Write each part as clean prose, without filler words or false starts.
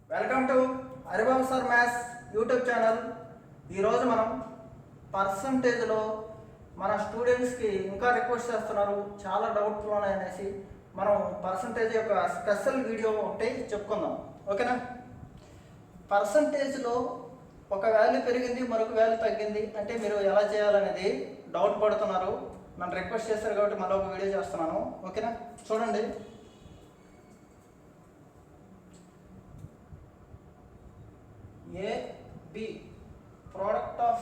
Welcome to Haribabu sir maths YouTube channel. ఈరోజు మనం పర్సంటేజ్లో మన స్టూడెంట్స్కి ఇంకా రిక్వెస్ట్ చేస్తున్నారు, చాలా డౌట్లు ఉన్నాయనేసి మనం పర్సంటేజ్ యొక్క స్పెషల్ వీడియో ఒకటి చెప్పుకుందాం. ఓకేనా? పర్సంటేజ్లో ఒక వాల్యూ పెరిగింది, మరొక వాల్యూ తగ్గింది అంటే మీరు ఎలా చేయాలనేది డౌట్ పడుతున్నారు. నన్ను రిక్వెస్ట్ చేస్తారు కాబట్టి మళ్ళీ ఒక వీడియో చేస్తున్నాను. ఓకేనా? చూడండి. A B product of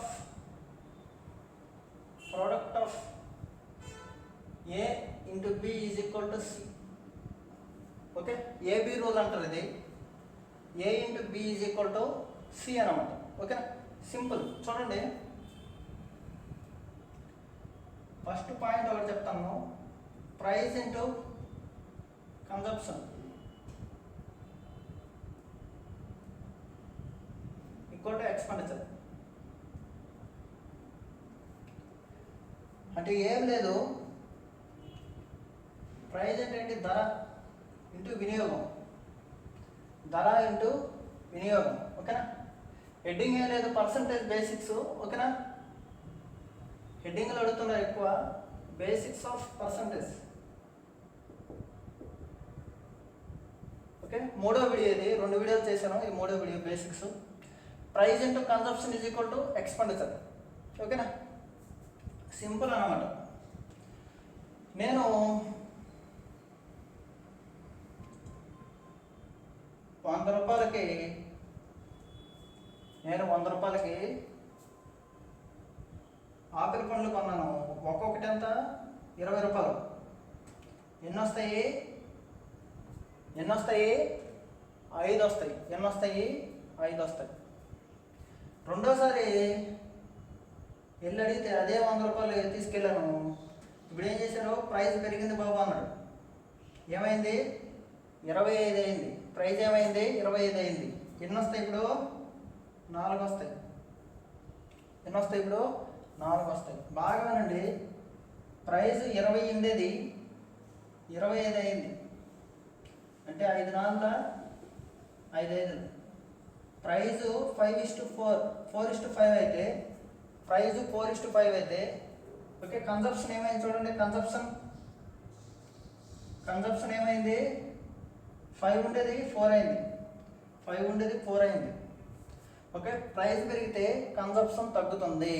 A into B is equal to C. Okay, AB rule అంటారు. ఇది A into B is equal to C అన్నమాట. ఓకేనా? సింపుల్. చూడండి, ఫస్ట్ పాయింట్ ఒకటి చెప్తాను. Price into consumption equal to expenditure. అంటే ఏం లేదు, ప్రైస్ అంటే ఏంటి? ధర ఇంటూ వినియోగం, ధర ఇంటూ వినియోగం. ఓకేనా? హెడ్డింగ్ ఏం లేదు, పర్సంటేజ్ బేసిక్స్. ఓకేనా? హెడ్డింగ్లు అడుగుతున్నారు ఎక్కువ, బేసిక్స్ ఆఫ్ పర్సంటేజ్. ఓకే, మూడో వీడియో ఇది. 2 వీడియోలు చేశాను, ఈ మూడో video basics. Price into consumption is equal to expenditure. ఓకేనా? సింపుల్ అన్నమాట. నేను 100 రూపాయలకి ఆపిల్ పండ్లు కొన్నాను. ఒక్కొక్కటి ఎంత? 20 రూపాయలు. ఎన్ని వస్తాయి? 5 వస్తాయి. ఎన్ని వస్తాయి? 5 వస్తాయి. రెండోసారి వెళ్ళి అడిగితే అదే 100 రూపాయలు తీసుకెళ్ళాను. ఇప్పుడు ఏం చేశారు? ప్రైస్ పెరిగింది బాబు అన్నాడు. ఏమైంది? 25 అయింది. ప్రైస్ ఏమైంది? 25 అయింది. ఎన్ని వస్తాయి ఇప్పుడు? 4 వస్తాయి. ఎన్ని వస్తాయి ఇప్పుడు? 4 వస్తాయి. బాగానండి. ప్రైస్ 20 ఉండేది 25 అయింది. అంటే 5 4 5 5. ప్రైజు 5:4 4:5 అయితే, ప్రైజు 4:5 అయితే, ఓకే, కన్జంప్షన్ ఏమైంది చూడండి. కన్జంప్షన్ ఏమైంది? 5 ఉండేది 4 అయింది. 5 ఉండేది 4 అయింది. ఓకే, ప్రైస్ పెరిగితే కన్జంప్షన్ తగ్గుతుంది.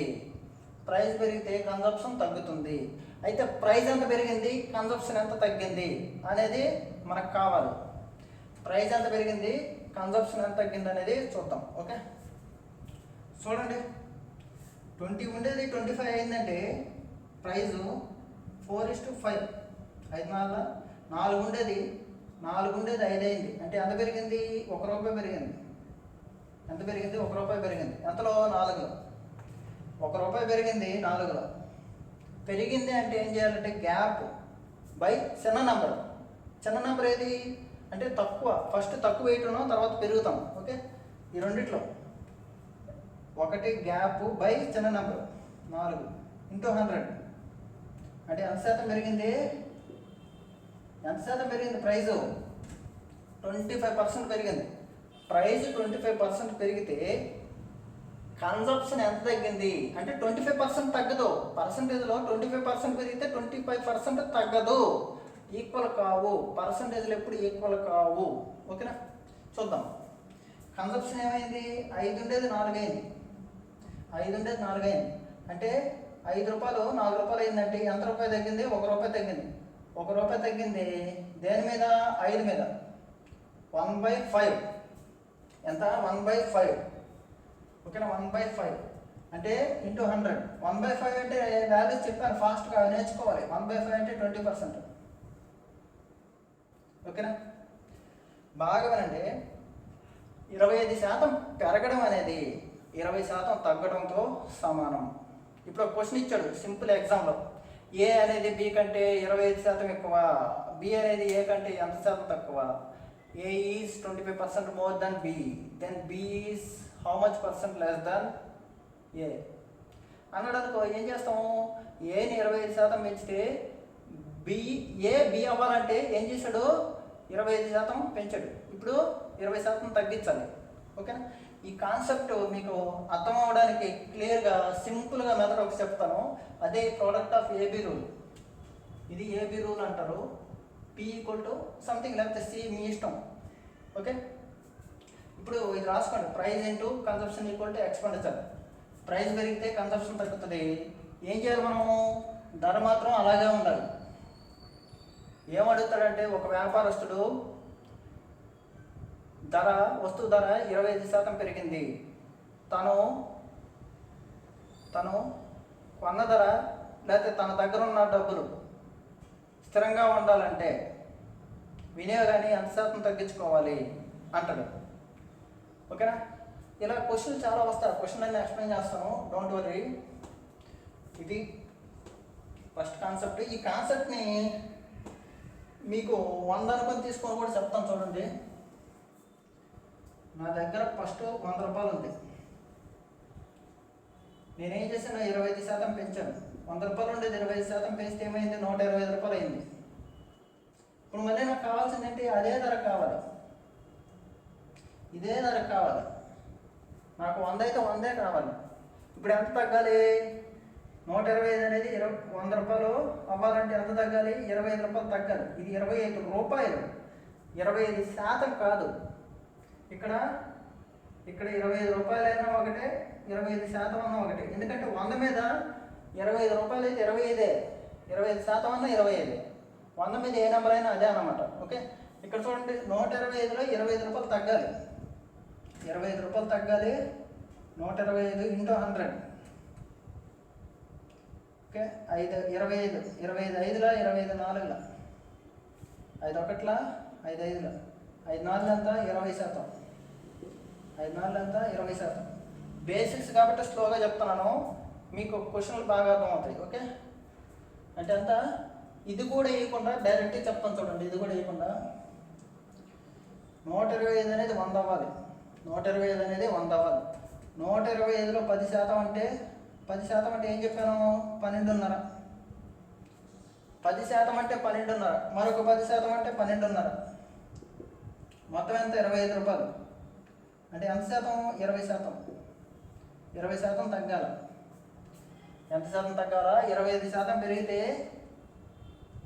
అయితే ప్రైస్ ఎంత పెరిగింది, కన్జంప్షన్ ఎంత తగ్గింది అనేది మనకు కావాలి. ప్రైస్ ఎంత పెరిగింది, కన్జంప్షన్ ఎంత తగ్గింది అనేది చూద్దాం. ఓకే, చూడండి. 20 ఉండేది 25 అయిందంటే ప్రైజు 4:5. 5 4 ఉండేది 5 అయింది. అంటే ఎంత పెరిగింది? 1 రూపాయి పెరిగింది. ఎంత పెరిగింది? 1 రూపాయి పెరిగింది. ఎంతలో? 4లో. 1 రూపాయి పెరిగింది 4లో. పెరిగింది అంటే ఏం చేయాలంటే గ్యాప్ బై చిన్న నెంబర్ ఏది అంటే తక్కువ. ఫస్ట్ తక్కువ వేయటం, తర్వాత పెరుగుతాం. ఓకే, ఈ రెండిట్లో ఒకటి గ్యాప్ బై చిన్న నెంబర్. 4 ఇంటూ 100 అంటే ఎంత శాతం పెరిగింది? ప్రైజు 25% పెరిగింది. ప్రైజ్ 25% పెరిగితే కన్జంప్షన్ ఎంత తగ్గింది అంటే 25% తగ్గదు. పర్సంటేజ్లో 25% పెరిగితే 25% తగ్గదు. ఈక్వల్ కావు. పర్సంటేజ్లు ఎప్పుడు ఈక్వల్ కావు. ఓకేనా? చూద్దాం. కన్జంప్షన్ ఏమైంది? 5 ఉండేది 4 అయింది. అంటే 5 రూపాయలు 4 రూపాయలు అయిందంటే ఎంత రూపాయి తగ్గింది? 1 రూపాయి తగ్గింది. 1 రూపాయి తగ్గింది దేని మీద? 5 మీద. 1/5 ఎంత? 1/5. ఓకేనా? 1/5 అంటే ఇంటూ 100. 1/5 అంటే వాల్యూస్ చెప్పాను, ఫాస్ట్గా నేర్చుకోవాలి. 1/5 అంటే 20%. ఓకేనా? బాగా వినండి. 25% పెరగడం అనేది 20% తగ్గడంతో సమానం. ఇప్పుడు ఒక క్వశ్చన్ ఇచ్చాడు సింపుల్ ఎగ్జామ్లో. ఏ అనేది బి కంటే 25% ఎక్కువ, బి అనేది ఏ కంటే ఎంత శాతం తక్కువ. A is 25% more than B, then B is how much % less than A అన్నాడు అనుకో. ఏం చేస్తాము? ఏని 25% పెంచితే బి అవ్వాలంటే ఏం చేశాడు? 25% పెంచాడు. ఇప్పుడు 20% తగ్గించాలి. ఓకేనా? ఈ కాన్సెప్ట్ మీకు అర్థం అవడానికి క్లియర్గా సింపుల్గా మెథడ్ ఒకటి చెప్తాను. అదే ప్రోడక్ట్ ఆఫ్ ఏబీ రూల్. ఇది ఏబీ రూల్ అంటారు. P = సంథింగ్ లేకపోతే C మీ ఇష్టం. ఓకే, ఇప్పుడు ఇది రాసుకోండి. Price into consumption equal to expenditure. Price పెరిగితే కన్సంప్షన్ తగ్గుతుంది. ఏం చేయాలి మనము? ధర మాత్రం అలాగే ఉండాలి. ఏమడుగుతాడంటే ఒక వ్యాపారస్తుడు వస్తువు ధర 25% పెరిగింది. తను కొన్న ధర లేకపోతే తన దగ్గర ఉన్న డబ్బులు స్థిరంగా ఉండాలంటే వినియోగాన్ని ఎంత శాతం తగ్గించుకోవాలి అంటాడు. ఓకేనా? ఇలా క్వశ్చన్లు చాలా వస్తాయి. క్వశ్చన్ అన్ని ఎక్స్ప్లెయిన్ చేస్తాను, డోంట్ వరీ. ఇది ఫస్ట్ కాన్సెప్ట్. ఈ కాన్సెప్ట్ని మీకు 100 అనుకొని తీసుకొని కూడా చెప్తాను. చూడండి, నా దగ్గర ఫస్ట్ 100 రూపాయలు ఉంది. నేనేం చేశాను? 25% పెంచాను. 100 రూపాయలు ఉండేది 25% పెంచితే ఏమైంది? 125 రూపాయలు అయింది. ఇప్పుడు మళ్ళీ నాకు కావాల్సింది ఏంటి? అదే ధర కావాలి, ఇదే ధర కావాలి. నాకు 100 అయితే 100 కావాలి. ఇప్పుడు ఎంత తగ్గాలి? 125 అనేది 100 రూపాయలు అవ్వాలంటే ఎంత తగ్గాలి? 25 రూపాయలు తగ్గాలి. ఇది 25 రూపాయలు, 25% కాదు. ఇక్కడ 25 రూపాయలైనా ఒకటే, 25% అన్నా ఒకటే. ఎందుకంటే 100 మీద 25 రూపాయలు అయితే 25, 25% అన్నా 25. 100 మీద ఏ నెంబర్ అయినా అదే అన్నమాట. ఓకే, ఇక్కడ చూడండి, 125లో 25 రూపాయలు తగ్గాలి. 25 రూపాయలు తగ్గాలి. 125 × 100. ఓకే, 25, 25 5ల, 25 4ల, 5 1ల, 5 5ల, 5 4 ఎంత? 20%. 5 4 ఎంత? 20%. బేసిక్స్ కాబట్టి స్లోగా చెప్తున్నాను, మీకు క్వశ్చన్లు బాగా అర్థమవుతాయి. ఓకే, అంటే అంత ఇది కూడా వేయకుండా డైరెక్ట్గా చెప్తాను. చూడండి, ఇది కూడా వేయకుండా 125 అనేది 100 అవ్వాలి. 125 అనేది 100 అవ్వాలి. 125లో 10% అంటే 10% అంటే ఏం చెప్పాను? 12.5. 10% అంటే 12.5, మరొక 10% అంటే 12.5. మొత్తం ఎంత? 25 రూపాయలు. అంటే ఎంత శాతం? 20%. 20% తగ్గాల. ఎంత శాతం తగ్గాల? 25% పెరిగితే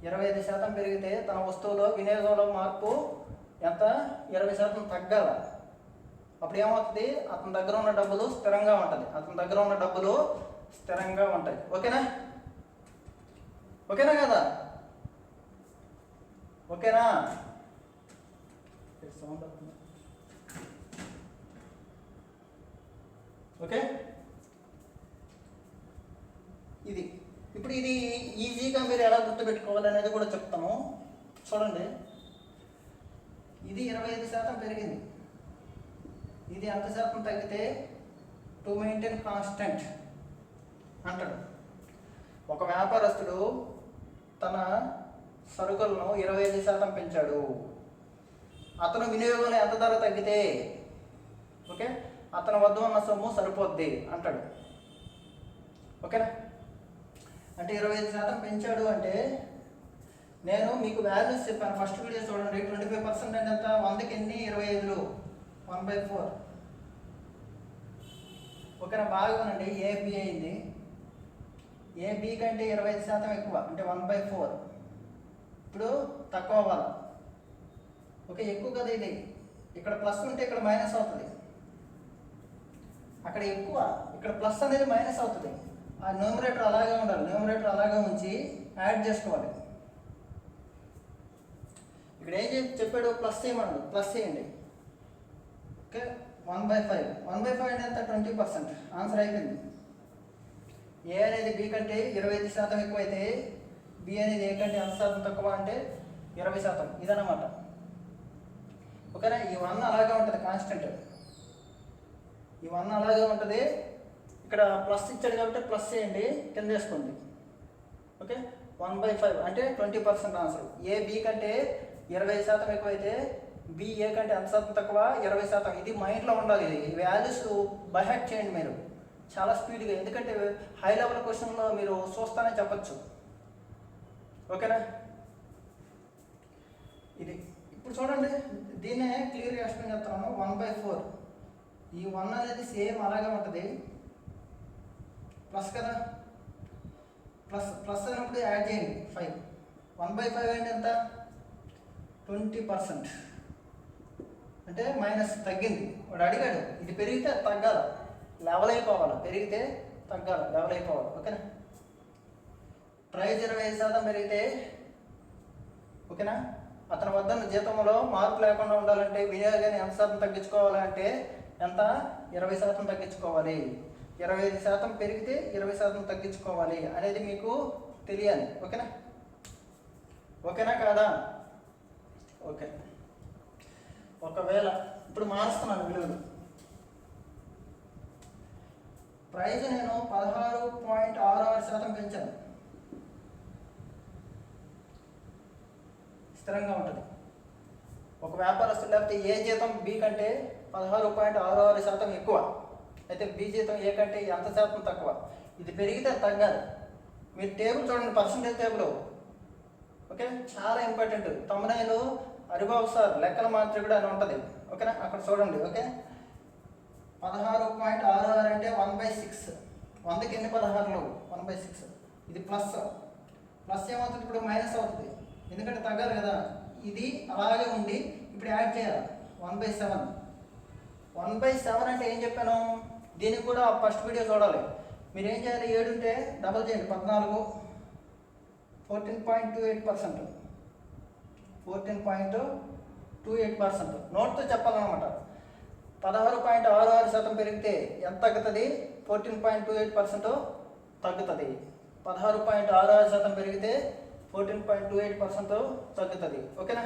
25% పెరిగితే తన వస్తువులో వినియోగంలో మార్పు ఎంత? 20% తగ్గాల. అప్పుడు ఏమవుతుంది? అతని దగ్గర ఉన్న డబ్బులు స్థిరంగా ఉంటుంది. ఓకేనా? ఓకేనా కదా? ఓకేనా? ఓకే, ఇది ఇప్పుడు ఇది ఈజీగా మీరు ఎలా గుర్తుపెట్టుకోవాలి అనేది కూడా చెప్తాము. చూడండి, ఇది 25% పెరిగింది. ఇది ఎంత శాతం తగ్గితే టు మెయింటైన్ కాన్స్టెంట్ అంటాడు. ఒక వ్యాపారస్తుడు తన సరుకులను 25% పెంచాడు. అతను వినియోగంలో ఎంత ధర తగ్గితే ఓకే అతని వద్ద ఉన్న సొమ్ము సరిపోద్ది అంటాడు. ఓకేనా? అంటే 25% పెంచాడు అంటే నేను మీకు వాల్యూస్ చెప్పాను ఫస్ట్ వీడియో చూడండి. 25% అంటే ఎంత? 100కి ఎన్ని? 25లు, 1/4. ఓకేనా? బాగా ఉండండి. ఏబి అయింది. ఏబి కంటే 25% ఎక్కువ అంటే 1/4. ఇప్పుడు తక్కువ అవ్వాలి. ఓకే, ఎక్కువ కదా ఇది. ఇక్కడ ప్లస్ ఉంటే ఇక్కడ మైనస్ అవుతుంది. అక్కడ ఎక్కువ, ఇక్కడ ప్లస్ అనేది మైనస్ అవుతుంది. ఆ న్యూమరేటర్ అలాగే ఉండాలి. న్యూమరేటర్ అలాగే ఉంచి యాడ్ చేసుకోవాలి. ఇక్కడ ఏం చెప్పాడు? ప్లస్ చేయమన్నాడు. ప్లస్ చేయండి. ఓకే, 1/5. 1/5 అంటే ఎంత? 20%. ఆన్సర్ అయిపోయింది. ఏ అనేది బి కంటే 25% ఎక్కువైతే బి అనేది ఏ కంటే ఎంత శాతం తక్కువ అంటే 20%. ఇదన్నమాట. ఓకేనా? ఈ 1 అలాగే ఉంటుంది కాన్స్టెంట్. ఈ 1 అలాగే ఉంటుంది. ఇక్కడ ప్లస్ ఇచ్చాడు కాబట్టి ప్లస్ చేయండి, కింద వేసుకోండి. ఓకే, 1/5 అంటే 20% ఆన్సర్. ఏ బి కంటే 20% ఎక్కువైతే బి ఏ కంటే ఎంత శాతం తక్కువ? 20%. ఇది మైండ్లో ఉండాలి. ఈ వాల్యూస్ బై హార్ట్ చేయండి మీరు చాలా స్పీడ్గా, ఎందుకంటే హై లెవెల్ క్వశ్చన్లో మీరు చూస్తానే చెప్పచ్చు. ఓకేనా? ఇది ఇప్పుడు చూడండి, దీన్నే క్లియర్గా ఎక్స్ప్లెయిన్ చేస్తున్నాను. 1/4 ఈ 1 అనేది సేమ్ అలాగే ఉంటుంది, ప్లస్ కదా, ప్లస్ ప్లస్ అయినప్పుడు యాడ్ చేయండి 5. 1/5 అంటే ఎంత? 20%. అంటే మైనస్ తగ్గింది. వాడు అడిగాడు, ఇది పెరిగితే తగ్గాలి, లెవెల్ అయిపోవాలి, పెరిగితే తగ్గాలి, లెవెల్ అయిపోవాలి. ఓకేనా? ప్రైస్ 20% పెరిగితే, ఓకేనా, అతని వద్ద జీతంలో మార్పు లేకుండా ఉండాలంటే వినియోగాన్ని ఎంత శాతం తగ్గించుకోవాలంటే ఎంత? 20% తగ్గించుకోవాలి. 25% పెరిగితే 20% తగ్గించుకోవాలి అనేది మీకు తెలియాలి. ఓకేనా? ఓకేనా కాదా? ఓకే. ఒకవేళ ఇప్పుడు మారుస్తున్నాను విలువలు. ప్రైజ్ నేను 16.66% పెంచాను, స్థిరంగా ఉంటుంది. ఒక వ్యాపారస్తులు లేకపోతే ఏ జీతం బి కంటే 16.66% ఎక్కువ, అయితే బి జీతం ఏ కంటే ఎంత శాతం తక్కువ. ఇది పెరిగితే తగ్గాలి. మీరు టేబుల్ చూడండి, పర్సంటేజ్ టేబుల్. ఓకే, చాలా ఇంపార్టెంట్. తమ్మునైలు హరిబాబు సార్ లెక్కల మాంత్రికుడు అని ఉంటుంది. ఓకేనా? అక్కడ చూడండి. ఓకే, 16.66 అంటే 1/6. 100కి ఎన్ని 16లు? 1/6. ఇది ప్లస్. ప్లస్ ఏమవుతుంది? ఇప్పుడు మైనస్ అవుతుంది, ఎందుకంటే తగ్గాలి కదా. ఇది అలాగే ఉండి ఇప్పుడు యాడ్ చేయాలి 1/7. 1/7 అంటే ఏం చెప్పాను? దీనికి కూడా ఫస్ట్ వీడియో చూడాలి. మీరు ఏం చేయాలి? 7 ఉంటే డబల్ చేయండి, 14. 14.28%. 14.28%. నోట్తో చెప్పాలన్నమాట. 16.66% పెరిగితే ఎంత తగ్గుతుంది? 14.28% తగ్గుతుంది. 16.66% పెరిగితే 14.28% తగ్గుతుంది. ఓకేనా?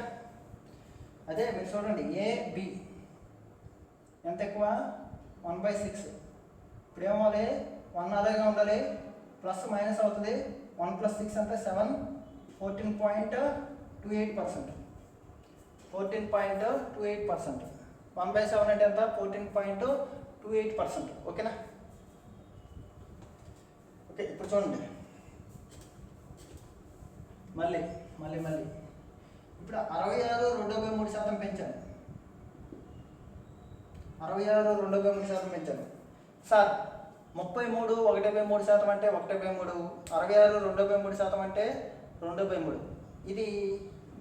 అదే మీరు చూడండి, ఏ బి ఎంత ఎక్కువ? 1/6. ఇప్పుడు ఏమవ్వాలి? 1 అలాగే ఉండాలి, ప్లస్ మైనస్ అవుతుంది. 1 + 6 అంటే 7. 14.28%. 14.28%. 1/7 అంటే ఎంత? 14.28%. ఓకేనా? ఓకే, ఇప్పుడు చూడండి, మళ్ళీ ఇప్పుడు 66.23% పెంచాను. 66.23% పెంచాను సార్. 33.1/3% అంటే 1/3. 66.23% అంటే 2/3. ఇది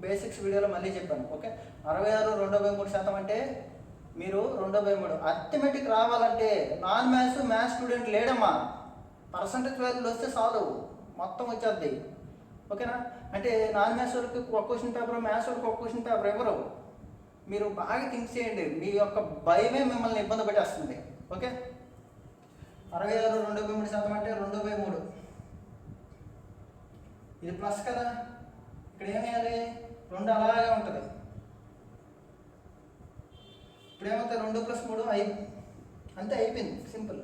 బేసిక్స్ వీడియోలో మళ్ళీ చెప్పాను. ఓకే, 66.23% అంటే మీరు 2/3. అర్థమెటిక్ రావాలంటే నాన్ మ్యాథ్స్ స్టూడెంట్ లేడమ్మా, పర్సంటేజ్ వాల్యూలు వస్తే చాలు, మొత్తం వచ్చేద్ది. ఓకేనా? అంటే నాన్ మ్యాథ్స్ వరకు ఒక క్వశ్చన్ పేపర్, మ్యాథ్స్ వరకు ఒక క్వశ్చన్ పేపర్ ఎవరు? మీరు బాగా థింక్ చేయండి, మీ యొక్క భయమే మిమ్మల్ని ఇబ్బంది పెట్టేస్తుంది. ఓకే, 66.23% అంటే 2/3. ఇది ప్లస్ కదా, ఇక్కడ ఏం వేయాలి? 2 అలాగే ఉంటుంది. ఇప్పుడు ఏమవుతుంది? 2 + 3 5. అంతే, అయిపోయింది, సింపుల్.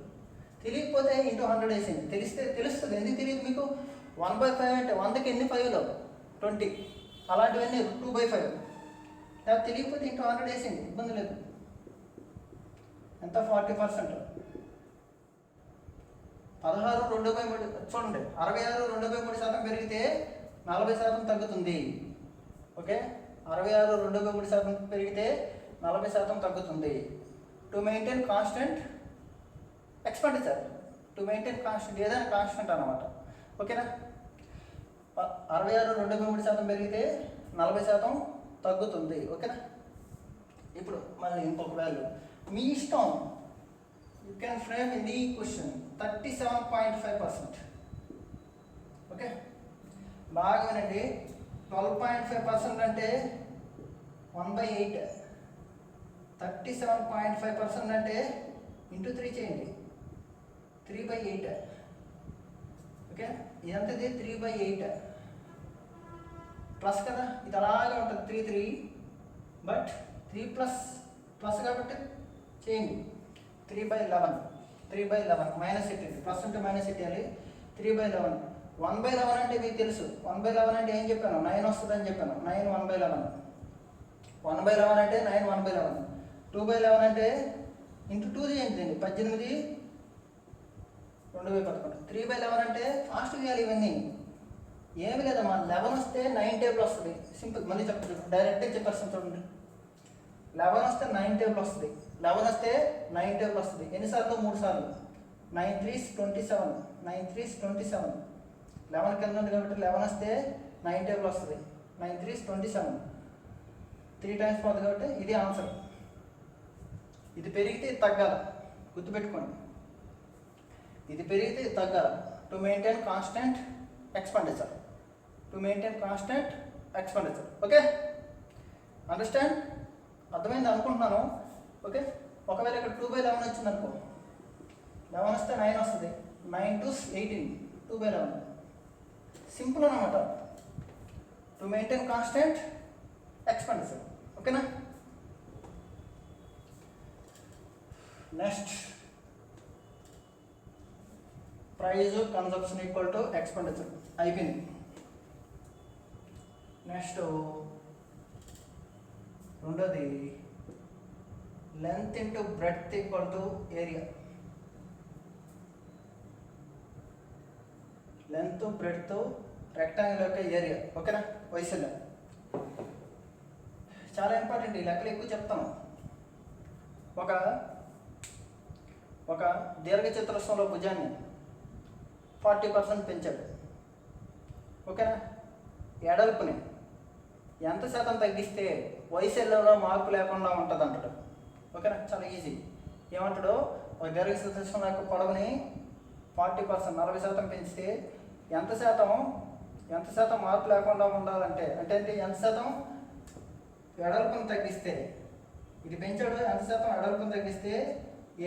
తెలియకపోతే ఇంటూ 100 వేసింది, తెలిస్తే తెలుస్తుంది. ఎందుకు తెలియదు మీకు? 1/5 అంటే 100కి ఎన్ని 5లు? 20. అలాంటివన్నీ 2/5. లేదా తెలియకపోతే ఇంటూ 100 వేసింది, ఇబ్బంది లేదు. ఎంత? 40%. 16.23 చూడండి, 66.23% పెరిగితే 40% తగ్గుతుంది. ఓకే, 66.23% పెరిగితే 40% తగ్గుతుంది. To maintain constant expenditure, to maintain constant, ఏదైనా కాన్స్టెంట్ అన్నమాట. ఓకేనా? 66.23% పెరిగితే 40% తగ్గుతుంది. ఓకేనా? ఇప్పుడు మళ్ళీ ఇంకొక వాల్యూ మీ ఇష్టం. You can frame in the question 37.5%. Okay, బాగా వినండి. 12.5% అంటే 1/8. 37.5% అంటే ఇంటూ 3 చేయండి, 3/8. ఓకే, ఇదంతది 3/8 ప్లస్ కదా, ఇది అలాగే ఉంటుంది 3 బట్ 3 ప్లస్ కాబట్టి చేయండి. 3/11 మైనస్ ఎట్టండి, ప్లస్ అంటే మైనస్ ఎట్టేయాలి. 3/11. 1/11 అంటే మీకు తెలుసు. 1/11 అంటే ఏం చెప్పాను? 9 వస్తుందని చెప్పాను. 9 1/11. 1/11 అంటే 9 1/11. 2/11 అంటే ఇంటూ 2 చేయండి, 18 2/11. 3/11 అంటే ఫాస్ట్ చేయాలి. ఇవన్నీ ఏమి లేదమ్మా, 11 వస్తే 9 టేబుల్ వస్తుంది. సింపుల్. మళ్ళీ చెప్పండి, డైరెక్ట్గా చెప్పేస్తాను చూడండి. 11 వస్తే 9 టేబుల్ వస్తుంది. 11 వస్తే 9 టేబుల్ వస్తుంది. ఎన్నిసార్లు? 3 సార్లు. 9 3s 27. 9 3s 27. 11 కింద ఉంది కాబట్టి 11 వస్తే 9 టేబుల్ వస్తుంది. 9 3s 27. 3 టైమ్స్ పోతుంది కాబట్టి ఇది ఆన్సర్. ఇది పెరిగితే ఇది తగ్గాలి, గుర్తుపెట్టుకోండి. ఇది పెరిగితే ఇది తగ్గాలి. To maintain constant expenditure. To maintain constant expenditure. Okay, understand? అర్థమైంది అనుకుంటున్నాను. ఓకే, ఒకవేళ ఇక్కడ 2/11 వచ్చింది అనుకో, 11 వస్తే 9 వస్తుంది. 9 2s 18. 2/11 సింపుల్ అన్నమాట. To maintain constant expenditure. ఓకేనా? Next, price consumption equal to expenditure అయిపోయింది. నెక్స్ట్ రెండోది, length into breadth equal to area. Length breadth rectangle యొక్క ఏరియా. ఓకేనా? వైశాల్యం చాలా ఇంపార్టెంట్. ఈ లెక్కలు ఎక్కువ చెప్తాను. ఒక దీర్ఘచతురస్రంలో భుజాన్ని 40% పెంచాడు. ఓకేనా? ఎడల్పుని ఎంత శాతం తగ్గిస్తే వైశాల్యంలో మార్పు లేకుండా ఉంటుంది అంటాడు. ఓకేనా? చాలా ఈజీ. ఏమంటాడు? ఒక దీర్ఘచతురస్రం యొక్క పొడవుని 40% 40% పెంచితే ఎంత శాతం మార్పు లేకుండా ఉండాలంటే అంటే ఎంత శాతం ఎడల్పుని తగ్గిస్తే, ఇది పెంచాడు, ఎంత శాతం ఎడల్పుని తగ్గిస్తే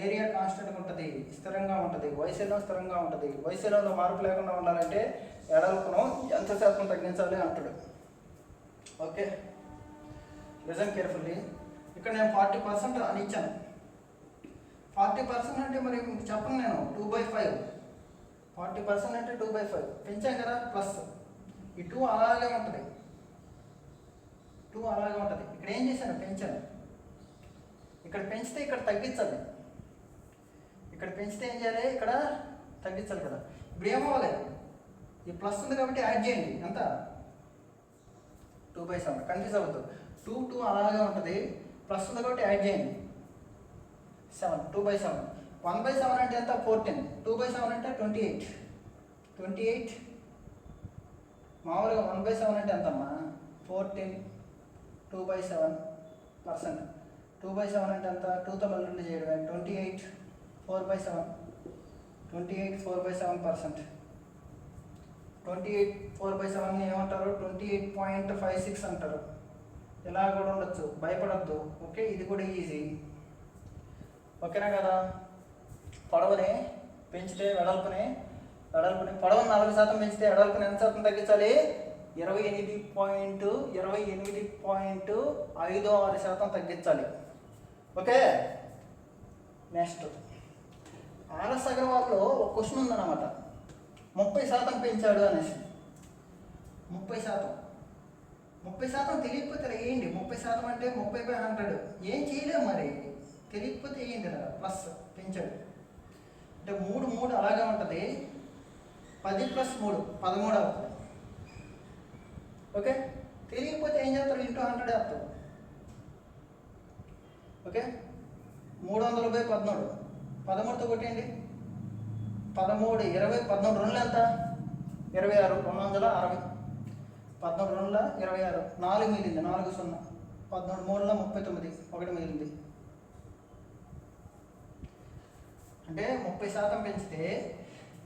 ఏరియా కాన్స్టెంట్గా ఉంటుంది, స్థిరంగా ఉంటుంది, వైశాల్యం స్థిరంగా ఉంటుంది. వైశాల్యంలో మార్పు లేకుండా ఉండాలంటే ఎడల్పును ఎంత శాతం తగ్గించాలి అంటాడు. Okay, listen carefully. ఇక్కడ నేను 40% అని ఇచ్చాను. 40% అంటే మరి చెప్పను నేను 2/5. 40% అంటే 2/5 పెంచాం కదా, ప్లస్ ఈ 2 అలాగే ఉంటుంది. 2 అలాగే ఉంటుంది. ఇక్కడ ఏం చేశాను? పెంచాను. ఇక్కడ పెంచితే ఇక్కడ తగ్గించాలి. ఇక్కడ పెంచితే ఏం చేయాలి? ఇక్కడ తగ్గించాలి కదా. ఇప్పుడు ఏమవ్వాలి? ఈ ప్లస్ ఉంది కాబట్టి యాడ్ చేయండి. ఎంత? 2/7. కన్ఫ్యూజ్ అవ్వద్దు. 2 అలాగే ఉంటుంది, ప్లస్ ఉంది కాబట్టి యాడ్ చేయండి. 7. 2/7. 1/7 అంటే ఎంత? 14. 2/7 అంటే 28. 28 మామూలుగా 1/7 అంటే ఎంతమ్మా? 14. 2/7%. 2/7 అంటే ఎంత? 2తో మల్టిప్లై చేయడమే. 28 4/7. 28 4/7%. 28 4/7 ఏమంటారు? 28.56 అంటారు. ఇలా కూడా ఉండొచ్చు, భయపడద్దు. ఓకే, ఇది కూడా ఈజీ. ఓకేనా కదా? పొడవుని పెంచితే వెడల్పుని పొడవుని 40% పెంచితే వెడల్పుని ఎంత శాతం తగ్గించాలి? 28.56% తగ్గించాలి. ఓకే, నెక్స్ట్ ఆర్ఎస్ అగర్వాల్లో ఒక క్వశ్చన్ ఉందన్నమాట. 30% పెంచాడు అనేసి. 30% తెలియకపోతే వేయండి. 30% అంటే 30/100. ఏం చేయలేము మరి, తెలియకపోతే వేయండి ఇలా. ప్లస్ పెంచాడు అంటే 3 అలాగే ఉంటుంది. 10 + 3 13 అవుతుంది. ఓకే, తెలియకపోతే ఏం చేస్తారు? ఇంటూ 100 వేస్తారు. ఓకే, 300/13. 13తో కొట్టేయండి. 13 20 14 2 ఎంత? 26. 260. 14 2 26. 4 మిగిలింది. 4 0. 14 3 39. 1 మిగిలింది. అంటే 30% పెంచితే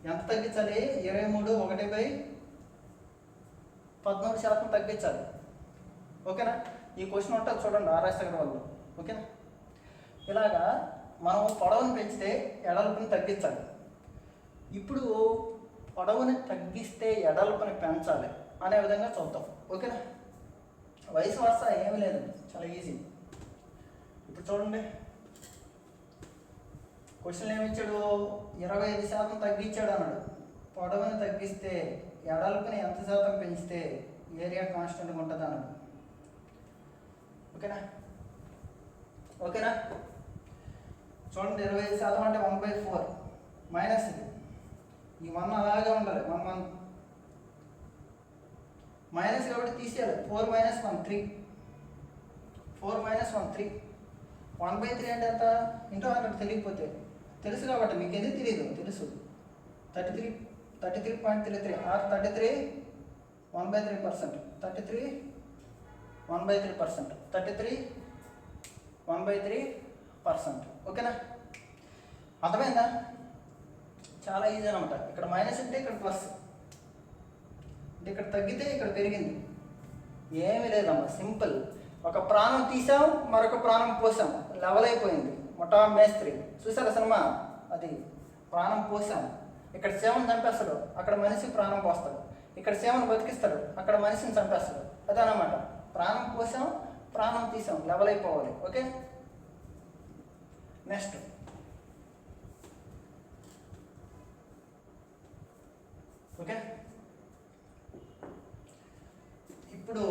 ఎంత తగ్గించాలి? 23 1/14% తగ్గించాలి. ఓకేనా? ఈ క్వశ్చన్ ఉంటుంది చూడండి ఆర్ఎస్ అగర్వాల్లో. ఓకేనా? ఇలాగా మనం పొడవుని పెంచితే ఎడల్పుని తగ్గించాలి. ఇప్పుడు పొడవుని తగ్గిస్తే ఎడల్పుని పెంచాలి అనే విధంగా చూద్దాం. ఓకేనా? వయసు వరుస ఏమీ లేదు, చాలా ఈజీ. ఇప్పుడు చూడండి, క్వశ్చన్ ఏమిచ్చాడు? 25% తగ్గించాడు అన్నాడు. పొడవుని తగ్గిస్తే ఎడల్పుని ఎంత శాతం పెంచితే ఏరియా కాన్స్టెంట్గా ఉంటుంది అన్నాడు. ఓకేనా? చూడండి, 25% అంటే 1/4 మైనస్ ఇది. ఈ 1 అలాగే ఉండాలి. 1 మైనస్ కాబట్టి తీసేయాలి. 4 - 1 3. 4 - 1 3. 1/3 అంటే ఎంత ఇంటూ 100 తెలియకపోతే తెలుసు కాబట్టి మీకు ఏది తెలియదు తెలుసు 33.33 ఆర్ 33 1/3%, 33 1/3%, 33 1/3%. ఓకేనా? అర్థమైందా? చాలా ఈజీ అనమాట. ఇక్కడ మైనస్ ఉంటే ఇక్కడ ప్లస్, అంటే ఇక్కడ తగ్గితే ఇక్కడ పెరిగింది. ఏమీ లేదమ్మా, సింపుల్. ఒక ప్రాణం తీసాం, మరొక ప్రాణం పోసాం, లెవెల్ అయిపోయింది. మొట్టా మేస్త్రి చూసారా సినిమా? అది ప్రాణం పోసాం, ఇక్కడ సేవను చంపేస్తాడు, అక్కడ మనిషి ప్రాణం పోస్తాడు. ఇక్కడ సేవను బతికిస్తాడు, అక్కడ మనిషిని చంపేస్తాడు. అదనమాట. ప్రాణం పోసాం, ప్రాణం తీసాం, లెవెల్ అయిపోవాలి. Okay, next okay. ఇప్పుడు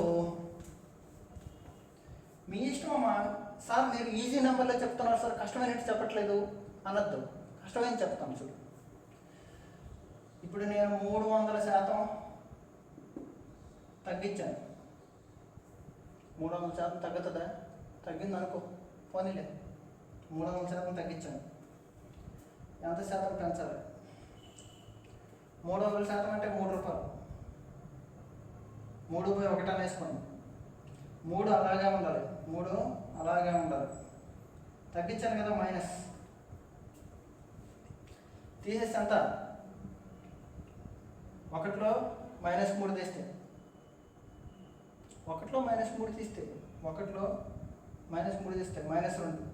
మీ ఇష్టం అమ్మా. సార్ మీరు ఈజీ నెంబర్లో చెప్తున్నారు సార్, కష్టమైనట్టు చెప్పట్లేదు అనొద్దు. కష్టమైన చెప్తాను చూడు. ఇప్పుడు నేను 300% తగ్గించాను. 300% తగ్గుతుందా? తగ్గింది అనుకో, పోనీలే. 300% తగ్గించాను. ఎంత శాతం పెంచాలి? 300% అంటే 3 రూపాయలు. 3/1 అని వేసుకోండి. 3 అలాగే ఉండాలి, 3 అలాగే ఉండాలి. తగ్గించాను కదా, మైనస్ తీసేసి ఎంత? 1లో -3 తీస్తే, 1లో -3 తీస్తే, 1లో -3 తీస్తే -2.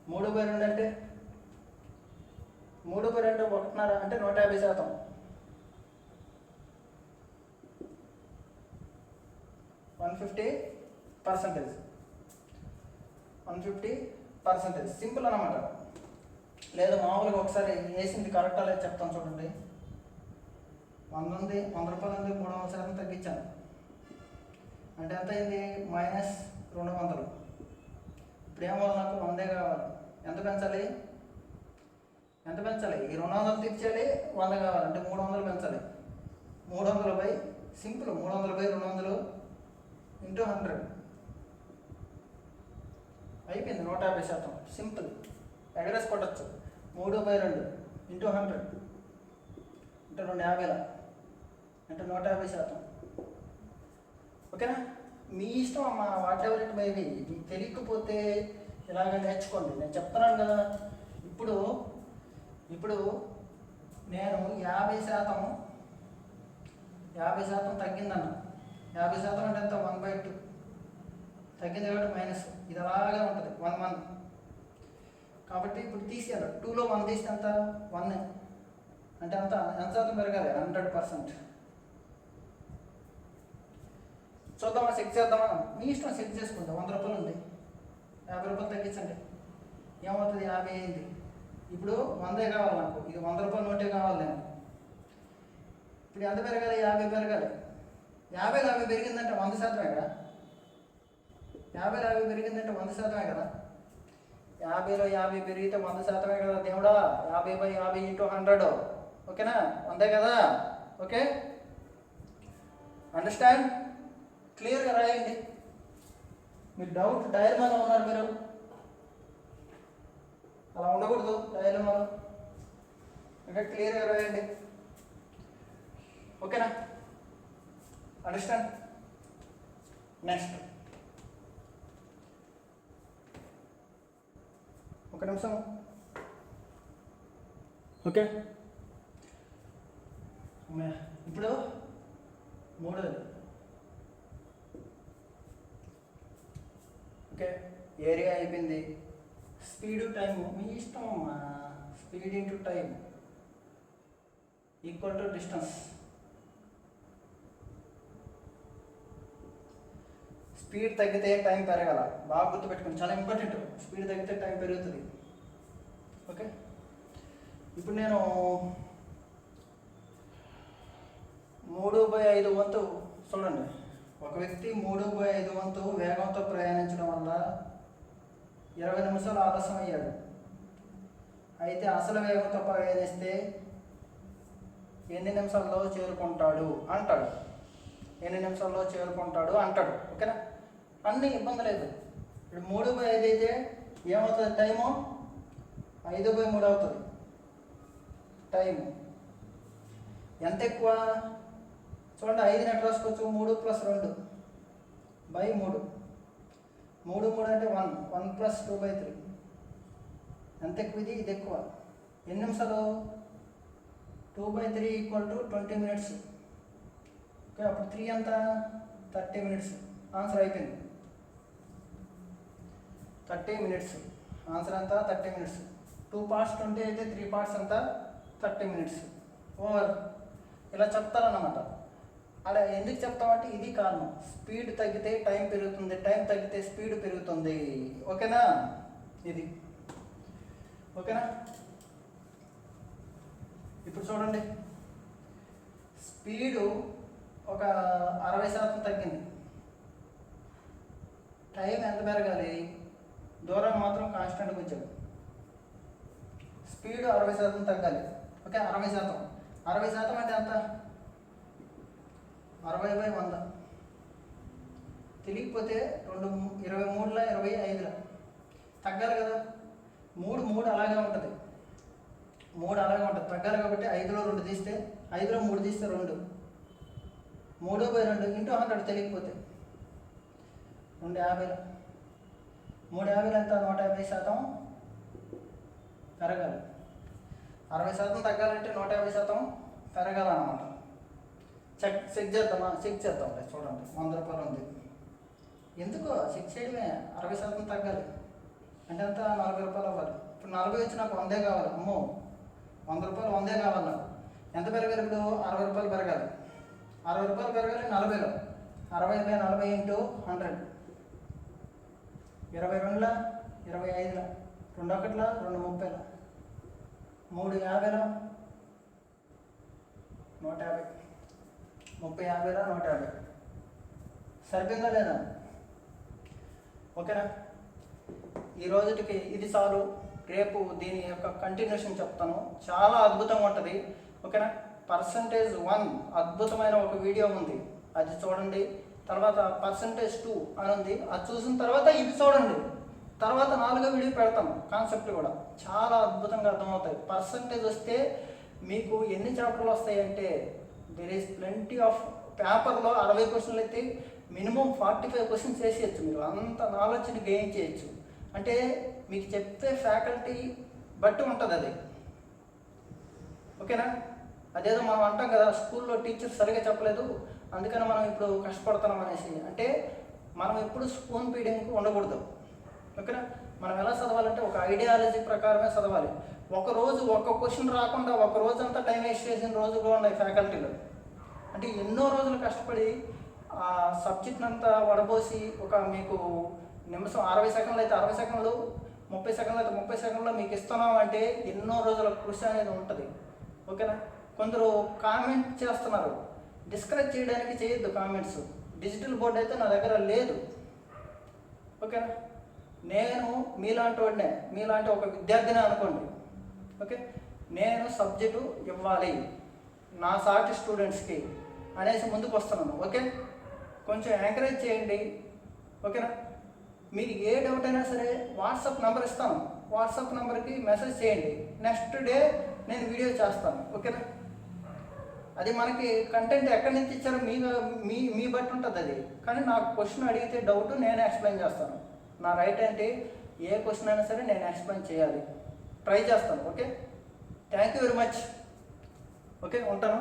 3/2 అంటే 3/2 1.5 అంటే 150%. 150%. సింపుల్ అన్నమాట. లేదా మామూలుగా ఒకసారి వేసింది కరెక్టా లేదు చెప్తాను చూడండి. 100 ఉంది, 100 రూపాయలు ఉంది, 300% తగ్గించాను అంటే ఎంత అయింది? -200. ఇప్పుడు ఏమవ్వాలి? నాకు 100 కావాలి. ఎంత పెంచాలి? ఎంత పెంచాలి? ఈ 200 తీర్చాలి, 100 కావాలి అంటే 300 పెంచాలి. 300 సింపుల్, 300/200 × 100 అయిపోయింది. 150%. సింపుల్, ఎగరేసి కొట్టచ్చు. 3/2 × 100 అంటే 250 అంటే 150%. ఓకేనా? మీ ఇష్టం అమ్మా, వాట్ ఎవర్ ఇట్ మేబీ. మీకు తెలియకపోతే ఇలాగ నేర్చుకోండి. నేను చెప్తున్నాను కదా. ఇప్పుడు నేను 50% తగ్గిందన్న. 50% అంటే ఎంత? 1/2 తగ్గింది కాబట్టి మైనస్. ఇది అలాగే ఉంటుంది 1 మంత్ కాబట్టి. ఇప్పుడు తీసేయాలి. 2లో 1 తీస్తే ఎంత? 1 అంటే ఎంత శాతం పెరగాలి? 100%. చూద్దామా, చెక్ చేద్దామా? మీ ఇష్టం, చెక్ చేసుకుందాం. 100 రూపాయలు ఉంది, 50 రూపాయలు తగ్గించండి. ఏమవుతుంది? 50 అయింది. ఇప్పుడు 100 కావాలి నాకు. ఇది 100 రూపాయల నోటే కావాలి నేను. ఇప్పుడు ఎంత పెరగాలి? 50 పెరగాలి. 50 పెరిగిందంటే 100%మే కదా. 50 పెరిగిందంటే 100%మే కదా. 50లో 50 పెరిగితే 100%మే కదా దేవుడా. 50/50 × 100. ఓకేనా? 100 కదా. Okay, understand? క్లియర్గా రాయండి. మీరు డౌట్ డైలమాలో ఉన్నారు. మీరు అలా ఉండకూడదు డైలమాలో. ఓకే, క్లియర్గా రాయండి. ఓకేనా? అండర్స్టాండ్? నెక్స్ట్ ఒక నిమిషం. ఓకే, ఇప్పుడు 3ది. ఓకే, ఏరియా అయిపోయింది. స్పీడ్ టైం మీ ఇష్టం అమ్మా. Speed × time = distance. స్పీడ్ తగ్గితే టైం పెరగాల. బాగా గుర్తుపెట్టుకోండి, చాలా ఇంపార్టెంట్. స్పీడ్ తగ్గితే టైం పెరుగుతుంది. ఓకే, ఇప్పుడు నేను 3/5 వంతు చూడండి. ఒక వ్యక్తి 3/5 వంతు వేగంతో ప్రయాణించడం వల్ల 20 నిమిషాలు ఆలస్యం అయ్యాడు. అయితే అసలు వేగంతో ప్రయాణిస్తే ఎన్ని నిమిషాల్లో చేరుకుంటాడు అంటాడు. ఎన్ని నిమిషాల్లో చేరుకుంటాడు అంటాడు. ఓకేనా? అన్ని ఇబ్బంది లేదు. ఇప్పుడు 3/5 అయితే ఏమవుతుంది టైము? 5/3 అవుతుంది టైము. ఎంత ఎక్కువ చూడండి, 5 నెట్ రాసుకోవచ్చు. 3 + 2/3. 3 3 అంటే 1 1 + 2/3. ఎంత ఎక్కువ ఇది? ఇది ఎక్కువ. ఎన్ని నిమిషాలు? 2/3 = 20 మినిట్స్. ఓకే, అప్పుడు 3 ఎంత? 30 మినిట్స్. ఆన్సర్ అయిపోయింది. 30 మినిట్స్ ఆన్సర్ అంతా 30 మినిట్స్. 2 పార్ట్స్ 20 అయితే 3 పార్ట్స్ అంతా 30 మినిట్స్. ఓవర్. ఇలా చెప్తారన్నమాట. అలా ఎందుకు చెప్తామంటే ఇది కారణం. స్పీడ్ తగ్గితే టైం పెరుగుతుంది, టైం తగ్గితే స్పీడ్ పెరుగుతుంది. ఓకేనా? ఇది ఓకేనా? ఇప్పుడు చూడండి, స్పీడు ఒక 60% తగ్గింది. టైం ఎంత పెరగాలి? దూరం మాత్రం కాన్స్టెంట్గా ఉంచాడు. స్పీడ్ 60% తగ్గాలి. ఓకే, 60%. 60% అంటే ఎంత? 60/100. తెలియకపోతే 23ల 25ల తగ్గాలి కదా. 3 అలాగే ఉంటుంది. 3 అలాగే ఉంటుంది, తగ్గాలి. కాబట్టి 5లో 2 తీస్తే, 5లో 3 తీస్తే 2. 3/2 × 100 తెలియకపోతే 250. 350 ఎంత? 150% పెరగాలి. 60% తగ్గాలంటే 150% పెరగాలన్నమాట. చెక్ చేద్దామా? చెక్ చేద్దాం. చూడండి, 100 రూపాయలు ఉంది. ఎందుకు చెక్ చేయడమే? 60% తగ్గాలి అంటే ఎంత? 40 రూపాయలు అవ్వాలి. ఇప్పుడు 40 వచ్చి నాకు 100 కావాలి. అమ్మో, 100 రూపాయలు 100 కావాలి నాకు. ఎంత పెరగాలి? ఇప్పుడు 60 రూపాయలు పెరగాలి. 60 రూపాయలు పెరగాలి 40లో. 60/40 × 100. 22ల 25ల 2 1ల 2 30ల 3 50ల 150. 30 50ల 150. సరిపోయిందా లేదా? ఓకేనా? ఈ రోజుకి ఇది చాలు. రేపు దీని యొక్క కంటిన్యూషన్ చెప్తాను. చాలా అద్భుతంగా ఉంటుంది. ఓకేనా? %1 అద్భుతమైన ఒక వీడియో ఉంది, అది చూడండి. తర్వాత %2 అని ఉంది, అది చూసిన తర్వాత ఇది చూడండి. తర్వాత 4వ వీడియో పెడతాను. కాన్సెప్ట్ కూడా చాలా అద్భుతంగా అర్థమవుతాయి. పర్సంటేజ్ వస్తే మీకు ఎన్ని చాప్టర్లు వస్తాయంటే, దెర్ ఈస్ ప్లెంటీ ఆఫ్. పేపర్లో 60 క్వశ్చన్లు అయితే మినిమం 45 క్వశ్చన్స్ చేసేయచ్చు. మీరు అంత నాలెడ్జ్ని గెయిన్ చేయొచ్చు. అంటే మీకు చెప్పే ఫ్యాకల్టీ బట్టి ఉంటుంది అది. ఓకేనా? అదేదో మనం అంటాం కదా, స్కూల్లో టీచర్ సరిగా చెప్పలేదు అందుకని మనం ఇప్పుడు కష్టపడుతున్నాం అనేసి. అంటే మనం ఎప్పుడు స్పూన్ ఫీడింగ్కి ఉండకూడదు. ఓకేనా? మనం ఎలా చదవాలంటే ఒక ఐడియాలజీ ప్రకారమే చదవాలి. ఒకరోజు ఒక్క క్వశ్చన్ రాకుండా ఒక రోజు అంతా టైం వేస్ట్ చేసిన రోజులు కూడా ఉన్నాయి ఫ్యాకల్టీలో. అంటే ఎన్నో రోజులు కష్టపడి ఆ సబ్జెక్ట్ని అంతా వడబోసి ఒక మీకు నిమిషం 60 సెకండ్లు అయితే 60 సెకండ్లు, 30 సెకండ్లు అయితే 30 సెకండ్లో మీకు ఇస్తున్నాం అంటే ఎన్నో రోజుల కృషి అనేది ఉంటుంది. ఓకేనా? కొందరు కామెంట్ చేస్తున్నారు, డిస్కరేజ్ చేయడానికి చేయొద్దు కామెంట్స్. డిజిటల్ బోర్డు అయితే నా దగ్గర లేదు. ఓకేనా? నేను మీలాంటి వాడినే, మీలాంటి ఒక విద్యార్థిని అనుకోండి. ఓకే, నేను సబ్జెక్టు ఇవ్వాలి నా సాటి స్టూడెంట్స్కి అనేసి ముందుకు వస్తున్నాను. ఓకే, కొంచెం ఎంకరేజ్ చేయండి. ఓకేనా? మీరు ఏ డౌట్ అయినా సరే వాట్సాప్ నెంబర్ ఇస్తాను, వాట్సాప్ నెంబర్కి మెసేజ్ చేయండి. నెక్స్ట్ డే నేను వీడియో చేస్తాను. ఓకేనా? అది మనకి కంటెంట్ ఎక్కడి నుంచి ఇచ్చారో మీ బట్టి ఉంటుంది అది. కానీ నాకు క్వశ్చన్ అడిగితే డౌట్ నేనే ఎక్స్ప్లెయిన్ చేస్తాను. నా రైట్ అంటే ఏ క్వశ్చన్ అయినా సరే నేను ఎక్స్ప్లెయిన్ చేయాలి, ట్రై చేస్తాను. Okay, thank you very much. Okay, ఉంటాను.